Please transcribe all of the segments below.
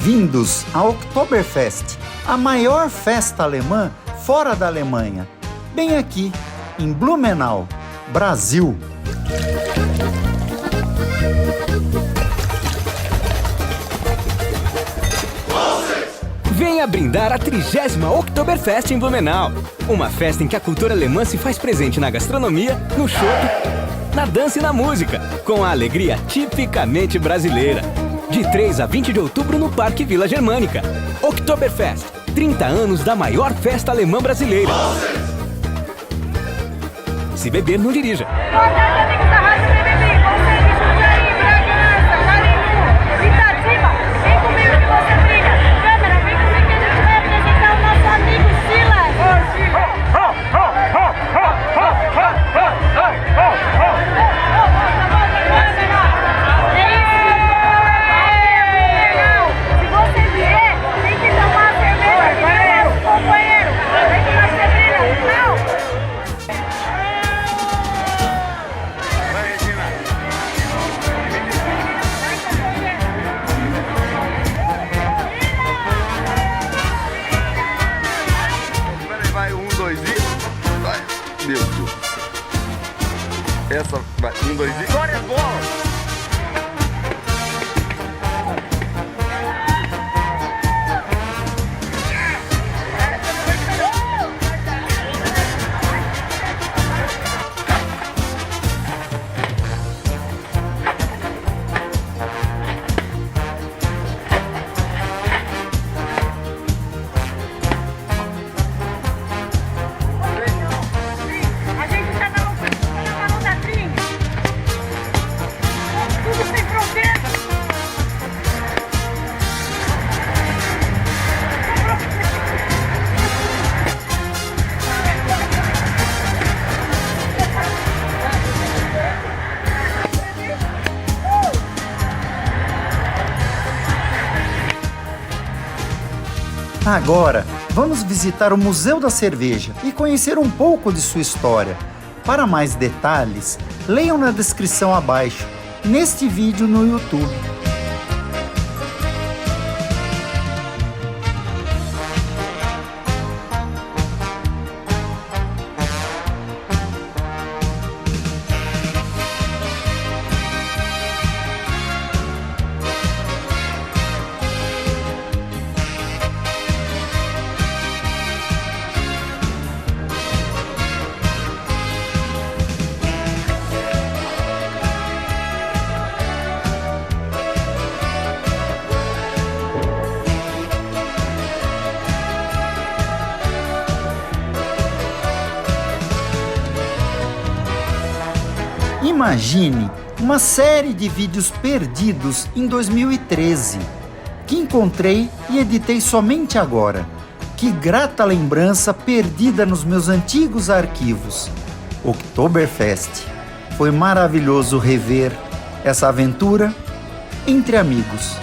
Bem-vindos à Oktoberfest, a maior festa alemã fora da Alemanha, bem aqui em Blumenau, Brasil. Venha brindar a 30ª Oktoberfest em Blumenau. Uma festa em que a cultura alemã se faz presente na gastronomia, no chopp, na dança e na música, com a alegria tipicamente brasileira. De 3 a 20 de outubro no Parque Vila Germânica. Oktoberfest, 30 anos da maior festa alemã brasileira. Se beber, não dirija. Boa tarde, amigos da Rádio BBB. Você de Jundiaí, Bragança, Carinho, Itatiba. Vem comigo que você brilha. Câmera, vem comigo que a gente vai apresentar o nosso amigo Silas. Se você vier, tem que tomar cerveja aqui mesmo, companheiro. Vem que nós você brilha, não? Vai, 1, 2 e... Vai, meu Deus. Essa vai, 1, 2 e... Agora é bola! A gente tá na mão da trilha. Tudo sem fronteira. Agora, vamos visitar o Museu da Cerveja e conhecer um pouco de sua história. Para mais detalhes, leiam na descrição abaixo, neste vídeo no YouTube. Imagine uma série de vídeos perdidos em 2013, que encontrei e editei somente agora. Que grata lembrança perdida nos meus antigos arquivos. Oktoberfest. Foi maravilhoso rever essa aventura entre amigos.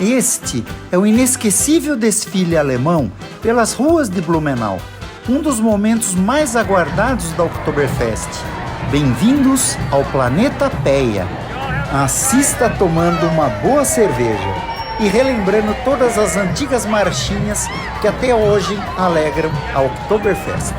Este é o inesquecível desfile alemão pelas ruas de Blumenau, um dos momentos mais aguardados da Oktoberfest. Bem-vindos ao Planeta Peia. Assista tomando uma boa cerveja e relembrando todas as antigas marchinhas que até hoje alegram a Oktoberfest.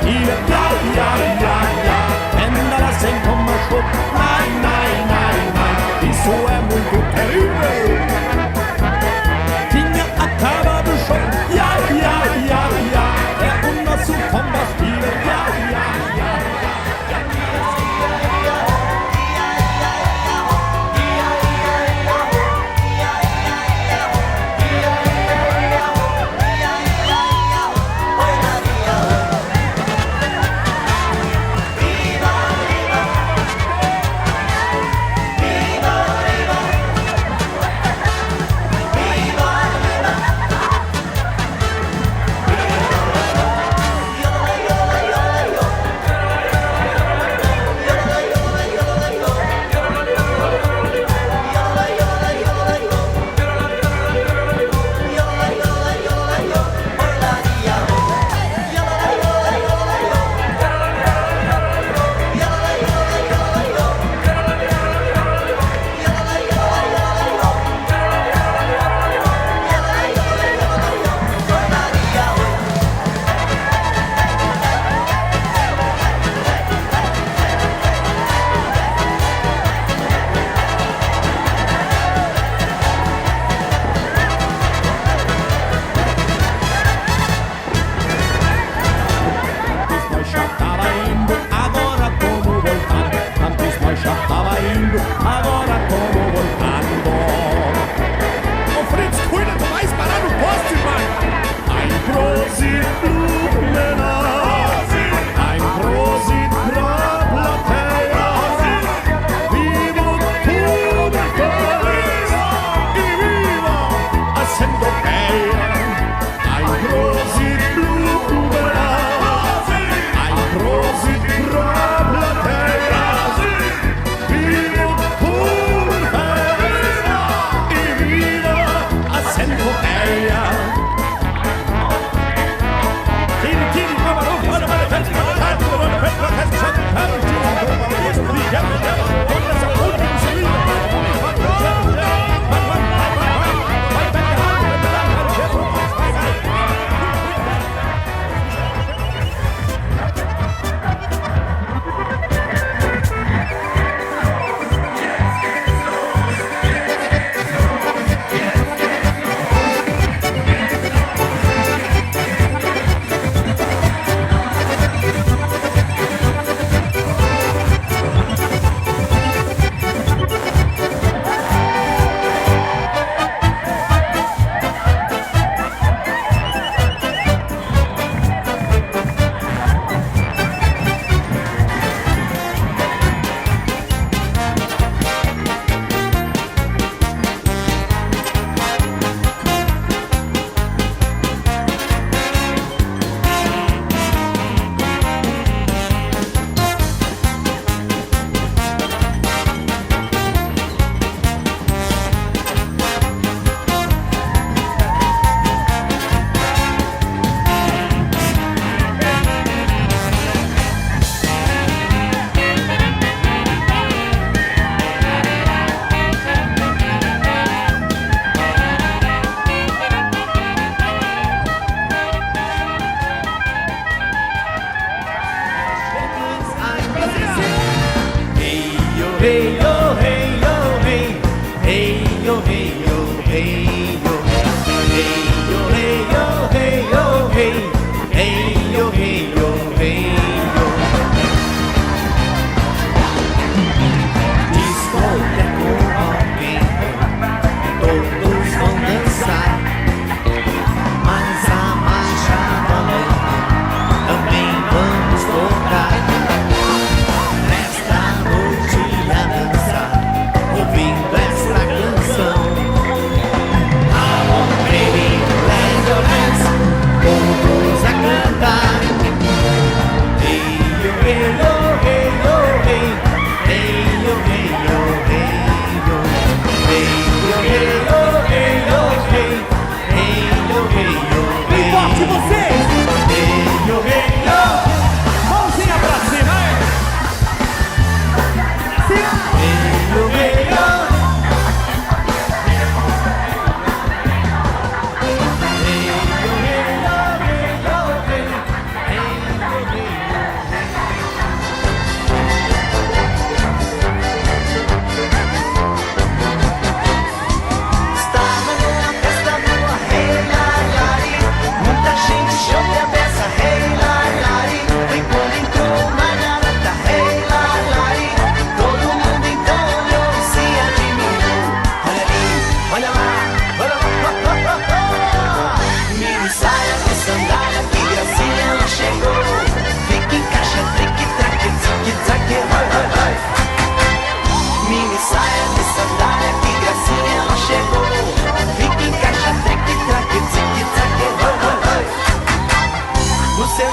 combustível. Ja, ja, ja, ja. Ända sem combustion. Nein, nein, nein, nein. Isso é muito terrível. Tinha acabado o show. Ja, ja, ja, ja. É o nosso combustível. Ja, ja, ja, ja.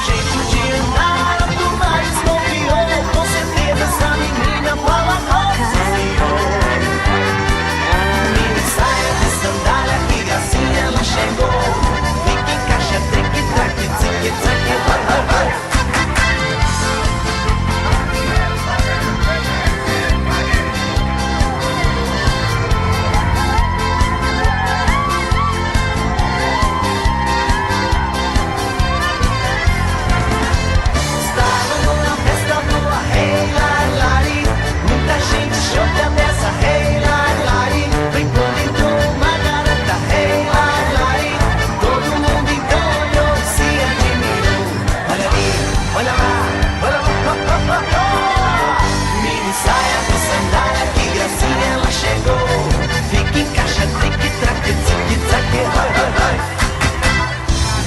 jeito de andar, tu mais confiou. Com certeza essa menina fala nossa senhor. Mini saia de sandália, que gracinha ela chegou. Fica em caixa, trique, traque, tique, traque, vai, vai, vai.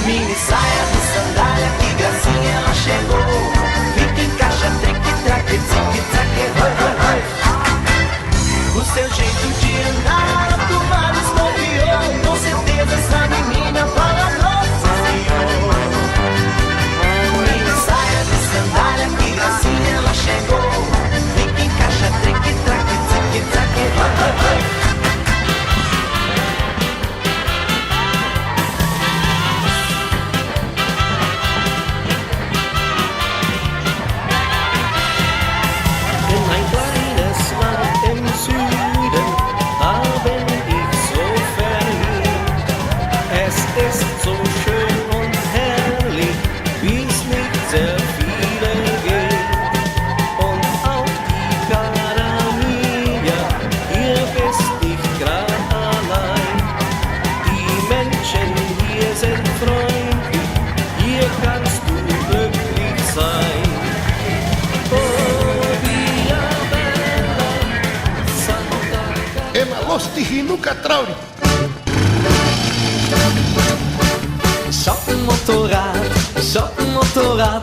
Mini saia de sandália, que gracinha ela chegou. Fica em caixa, trique, traque, tique, traque, vai, vai, vai. O seu jeito de andar, tu mais desconfiou. Com certeza essa menina fala nossa senhor. Mini saia de sandália, que gracinha ela chegou. Fica em caixa, trique, traque, tique, traque, vai, vai, vai. Nunca traure. Só um motorrad, olha só um motorrad,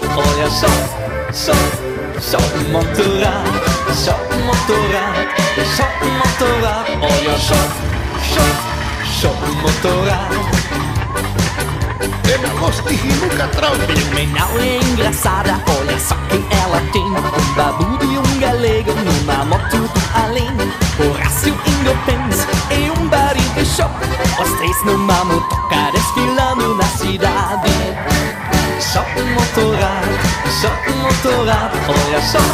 olha só um motorrad. É Melosti e nunca traure. Blumenau é engraçada, olha só quem ela tem. Um babudo e um galego numa moto do além. Horácio Ingopens e um baril de shop. Os três numa motoca desfilando na cidade. Só um motorrad, olha só um motorrad, olha só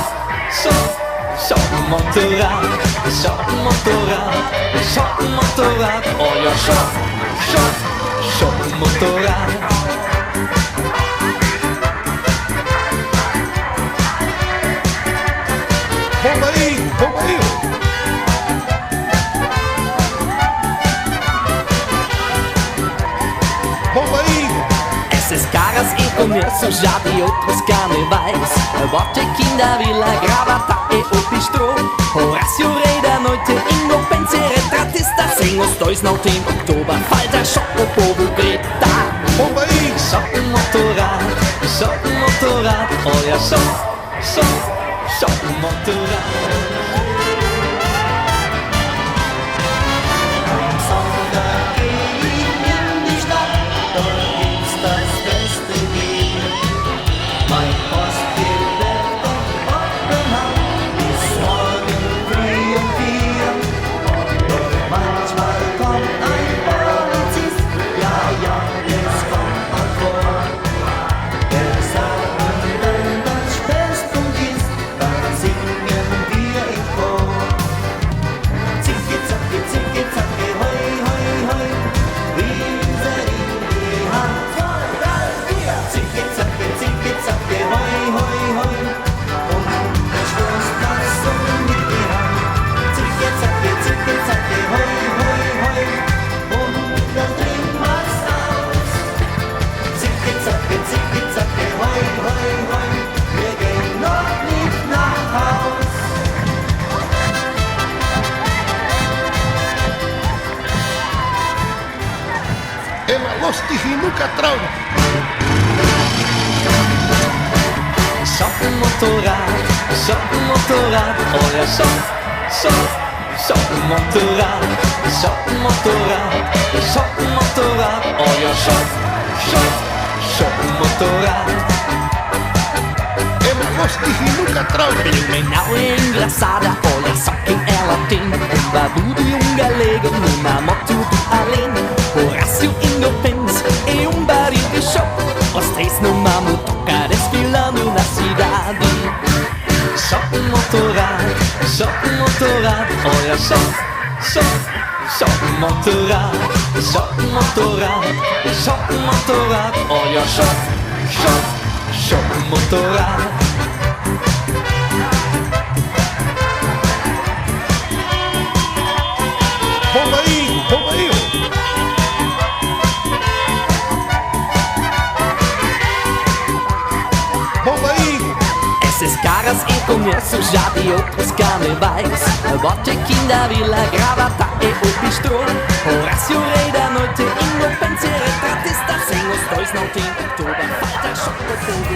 um motorrad. Romarinho. Esses caras eu conheço já de outros carnavais. Botequim da Vila, Gravata e o Bistrô. Horácio, rei da noite, Ingopens e retratista. Sem os dois não tem outubro, falta só o povo grita. Romarinho. Só um motorrad, olha só um motorrad. Melosti e nunca traure. Só um motorrad, olha só um motorrad, olha só um motorrad. Blumenau é engraçada, olha só quem ela tem. Um barbudo e um galego numa moto do além. Horácio Independence e um barril de chopp. Os três numa motoca desfilando na cidade. Chopp motorrad, olha só, chopp motorrad, olha chopp motorrad. Bomba aí! Esses caras eu conheço já de outros carnavais. Botequim da Vila, Gravata e o Bistrô. Horácio, rei da noite, Independência, retratista. Sem os dois não tem tudo. Falta choque por tudo.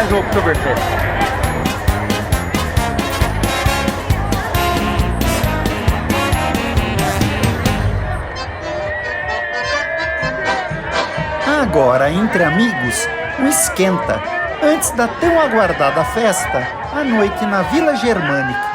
mais um Oktoberfest. Agora, entre amigos, um esquenta, antes da tão aguardada festa, à noite na Vila Germânica.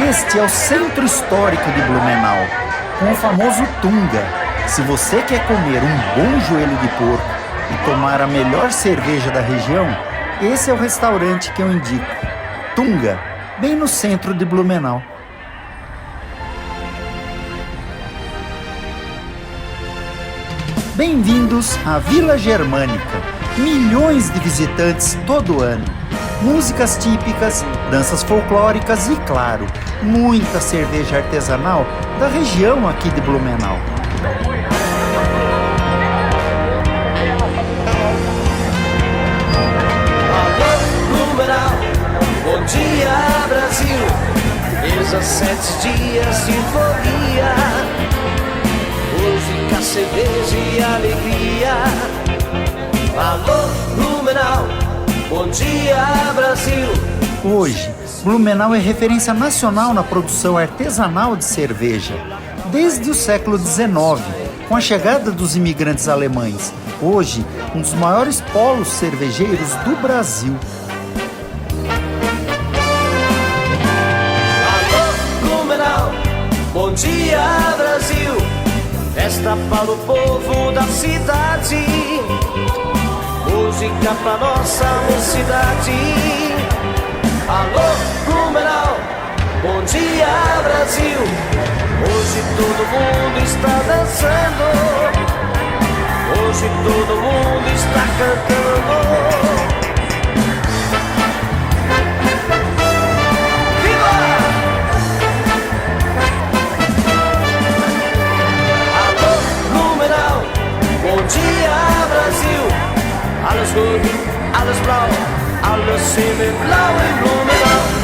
Este é o centro histórico de Blumenau, com o famoso Tunga. Se você quer comer um bom joelho de porco e tomar a melhor cerveja da região, esse é o restaurante que eu indico. Tunga, bem no centro de Blumenau. Bem-vindos à Vila Germânica. Milhões de visitantes todo ano. Músicas típicas, danças folclóricas e, claro, muita cerveja artesanal da região aqui de Blumenau. Alô, Blumenau, bom dia, Brasil. 17 dias de folia, música, cerveja e alegria. Alô, Blumenau, bom dia, Brasil. Hoje, Blumenau é referência nacional na produção artesanal de cerveja. Desde o século XIX, com a chegada dos imigrantes alemães, hoje um dos maiores polos cervejeiros do Brasil. Alô, Blumenau, bom dia, Brasil. Festa para o povo da cidade, música pra nossa mocidade. Alô, Blumenau, bom dia, Brasil. Hoje todo mundo está dançando, hoje todo mundo está cantando. Viva! Alô, Blumenau, bom dia, Brasil. Alles gut, alles blau, alles himmelblau in Blumenau.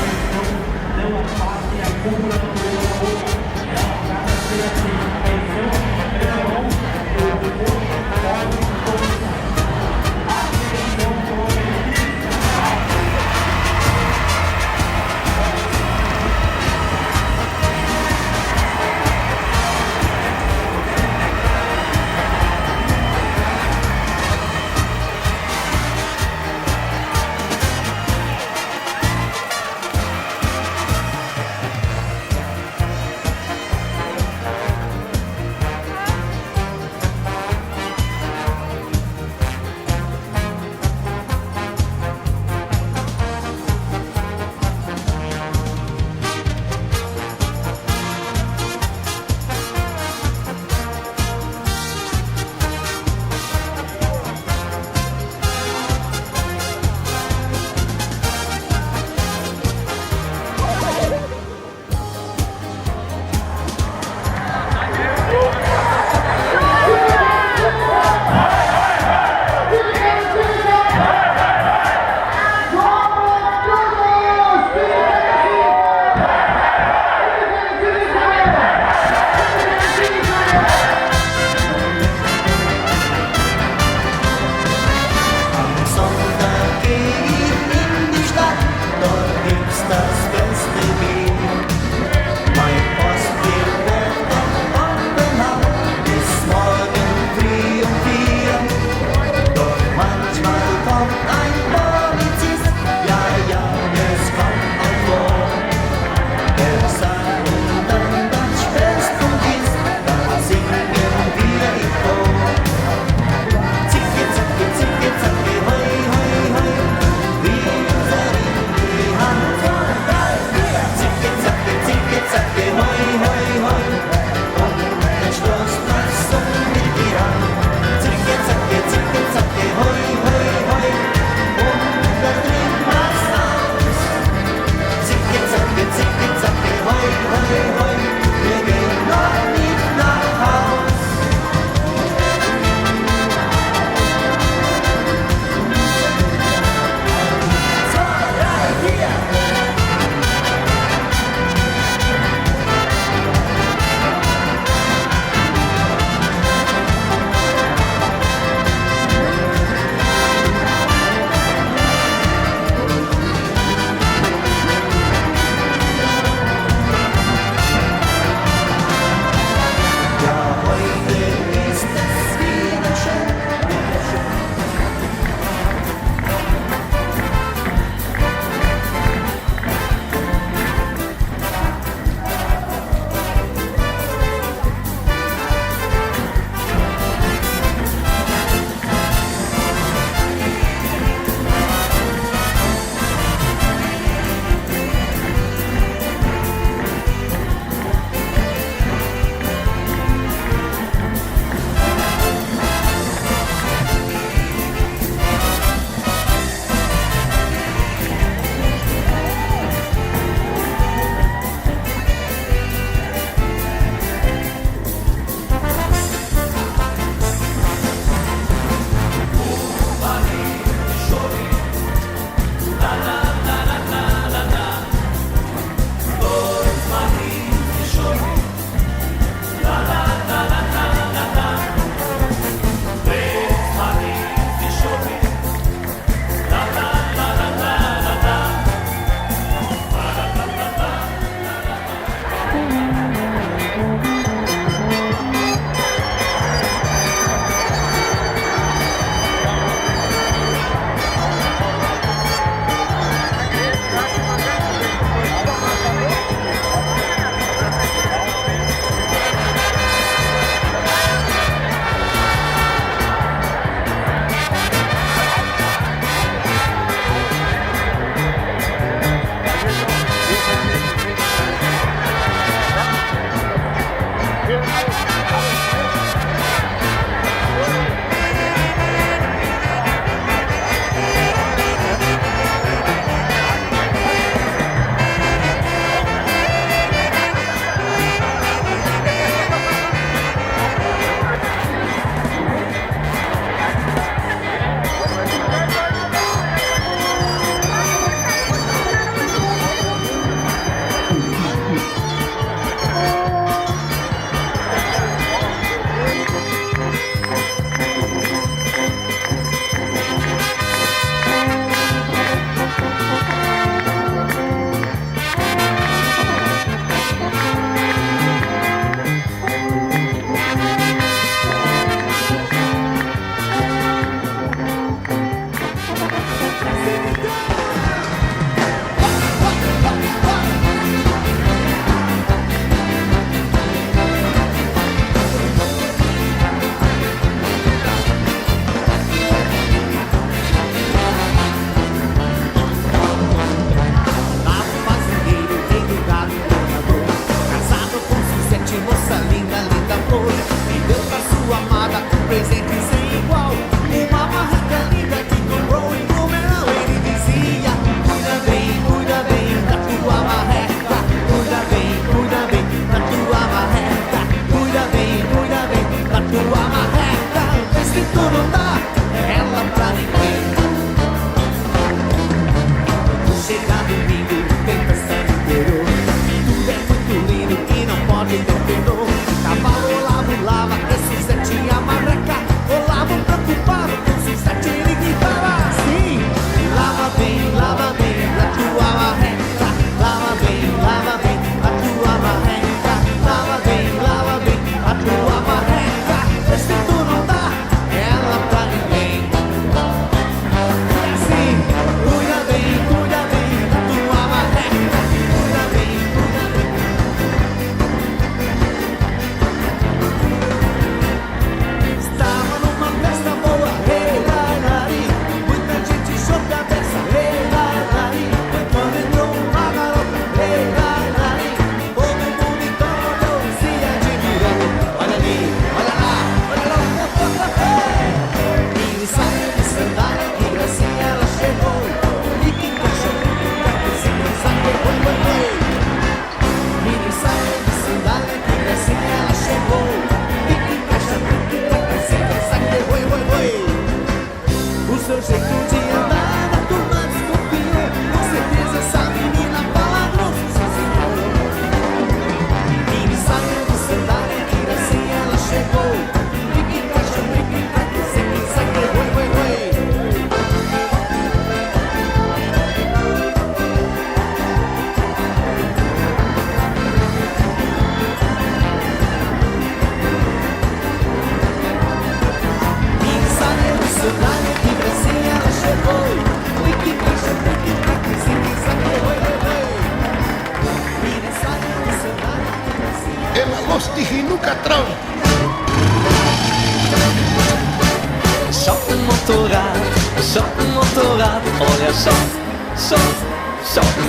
motorrad, olha só o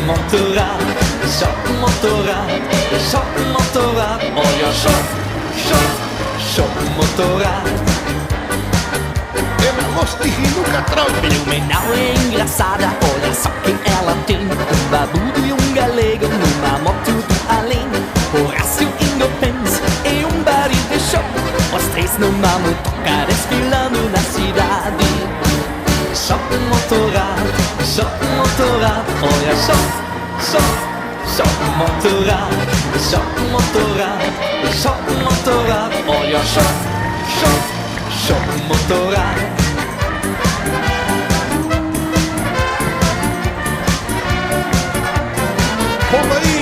motorrad, olha só o motorrad. Nunca troca. Blumenau é engraçada, olha só quem ela tem. Um babudo e um galego numa moto do além. Horácio Indopens e um bari de show. Os três numa motoca desfilando na cidade. Só o motorrad, olha só o motorrad, olha só o motorrad. Vamos aí.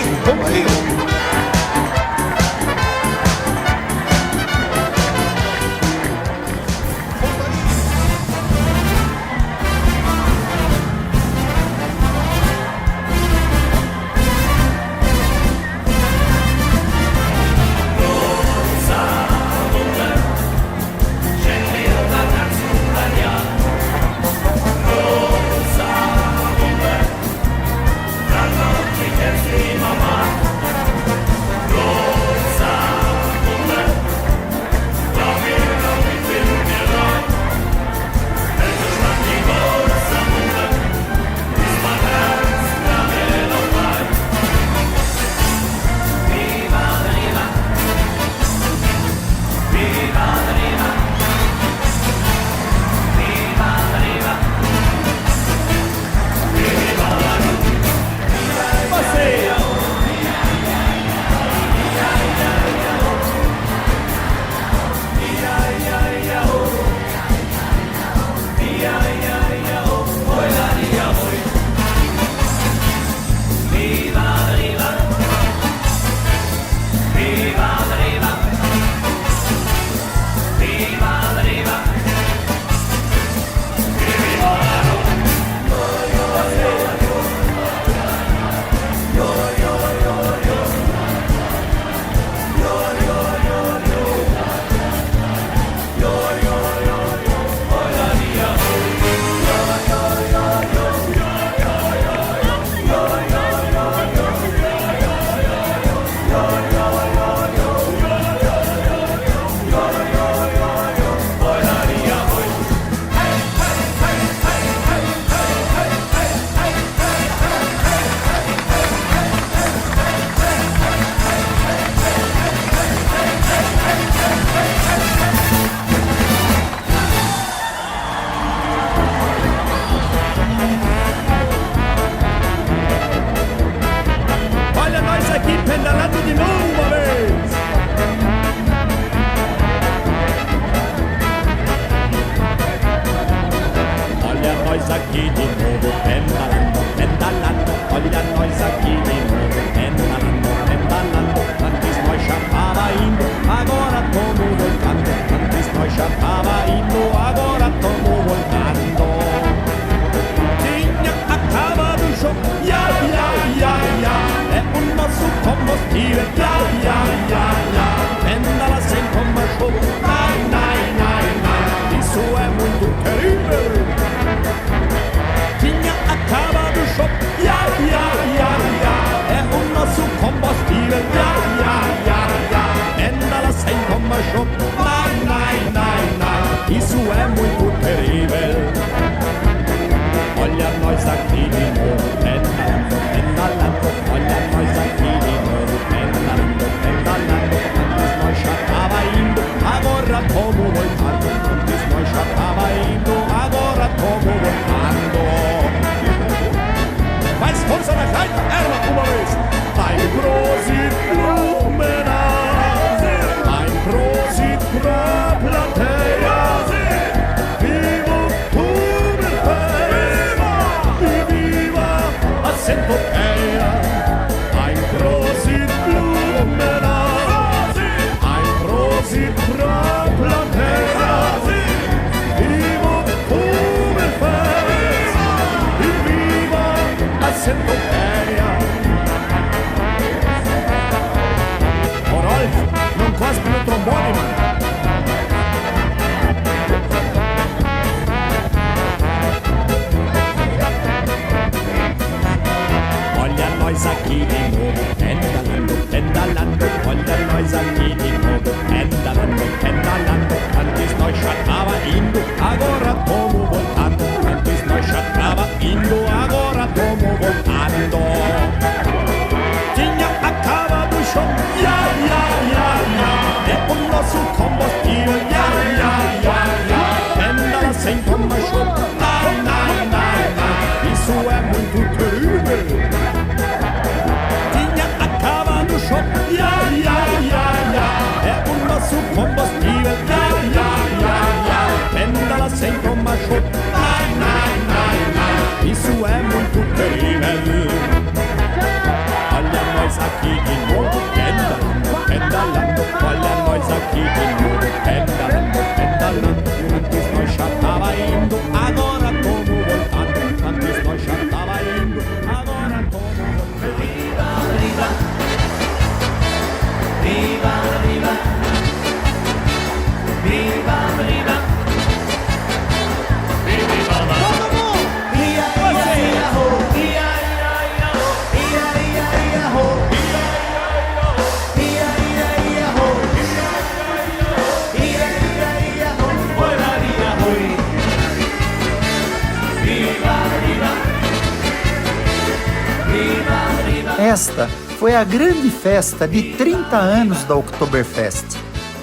Esta foi a grande festa de 30 anos da Oktoberfest.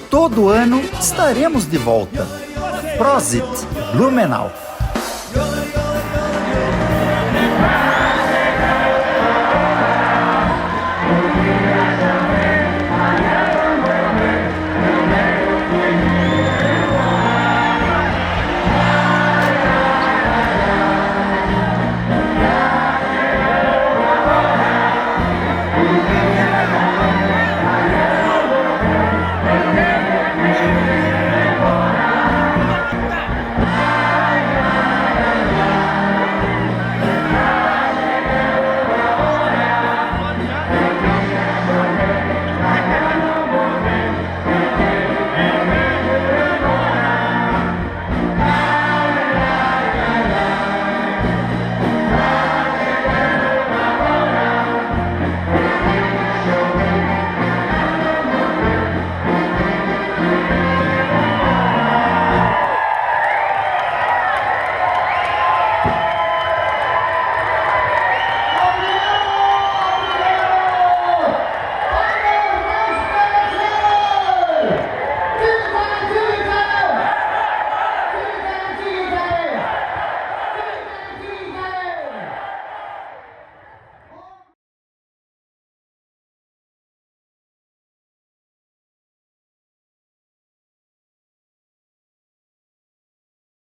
Todo ano estaremos de volta. Prosit, Blumenau!